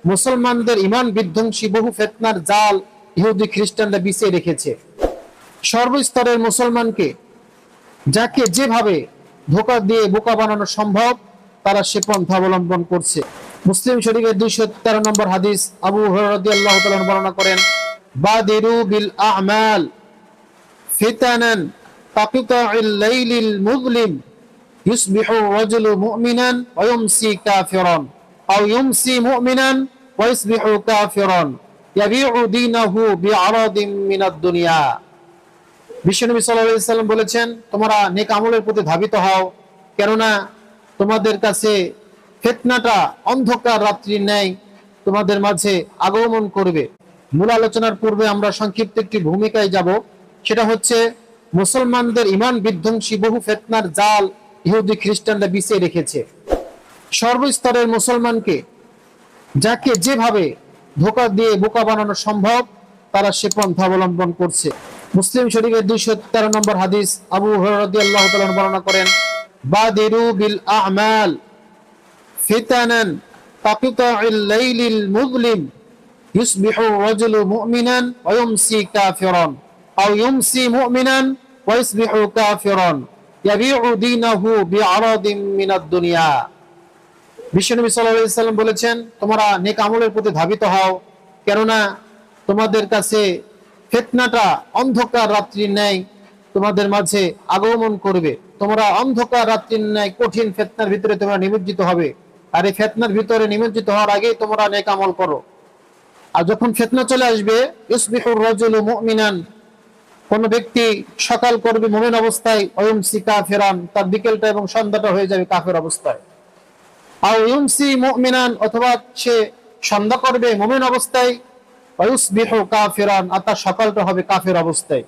মুসলমানদের ইমান বিধ্বংসী বহু ফিতনার জাল ইহুদি খ্রিস্টানরা বিছিয়ে রেখেছে। সর্বস্তরের মুসলমানকে যাকে যেভাবে ধোঁকা দিয়ে বোকা বানানো সম্ভব তারা সে পন্থা অবলম্বন করছে। মুসলিম শরীফের 213 নম্বর হাদিস, আবু হুরায়রা রাদিয়াল্লাহু তাআলা বর্ণনা করেন, বাদিরু বিল আ'মাল ফিতানান কাকিতা'il লাইলিল মুযলিম ইউসবিহু রাজুলু মুমিনান ওয়া ইউমসি কাফিরান আও ইউমসি মুমিনান ওয়া ইসবিহু কাফিরান ইয়াবিউ দীনাহু বিআরাদিন মিনাদ দুনিয়া। বিশ্বনবী সাল্লাল্লাহু আলাইহি ওয়াসাল্লাম বলেছেন, তোমরা নেক আমলের প্রতি ধাবিত হও, কেননা তোমাদের কাছে ফিতনাটা অন্ধকার রাত্রির ন্যায় তোমাদের মাঝে আগমন করবে। মূল আলোচনার পূর্বে আমরা সংক্ষিপ্ত একটি ভূমিকায় যাব, সেটা হচ্ছে মুসলমানদের ইমান বিধ্বংসী বহু ফিতনার জাল ইহুদি খ্রিস্টানরা বিছিয়ে রেখেছে। সর্বস্তরের মুসলমানকে যাকে যেভাবে ধোঁকা দিয়ে বোকা বানানো সম্ভব তারা সে পন্থা অবলম্বন করছে। মুসলিম শরীফের 213 নম্বর হাদিস, আবু হুরায়রা রাদিয়াল্লাহু তাআলা বর্ণনা করেন, বাদিরু বিল আ'মাল ফিতানান কাকিতা'il লাইলিল মুযলিম ইউসবিহু রাজুলু মুমিনান ওয়া ইউমসি কাফিরান আও ইউমসি মুমিনান ওয়া ইসবিহু কাফিরান ইয়াবিউ দীনাহু বিআরাদিন মিনাদ দুনিয়া। বিশ্বনবী সাল্লাল্লাহু আলাইহি ওয়াসাল্লাম বলেছেন, তোমরা নেক আমলের প্রতি ধাবিত হও, কেননা তোমাদের কাছে ফিতনাটা অন্ধকার রাত্রির ন্যায় তোমাদের মাঝে আগমন করবে। তোমরা অন্ধকার রাত্রির ন্যায় কঠিন ফিতনার ভিতরে তোমরা নিমজ্জিত হবে, আর এই ফিতনার ভিতরে নিমজ্জিত হওয়ার আগে তোমরা নেক আমল করো। আর যখন ফিতনা চলে আসবে, ইউসবিহুর রাজুলু মুমিনান, কোন ব্যক্তি সকাল করবে মুমিন অবস্থায়, ওয়ায়ুমসি কাফিরান, তার বিকেলটা এবং সন্ধ্যাটা হয়ে যাবে কাফের অবস্থায়। আও ইউমসি মুমিনান, অথবা সে সন্ধ্যা করবে মুমিন অবস্থায়, ওয়ায়ুসবিহু কাফিরান, আর তার সকালটা হবে কাফের অবস্থায়।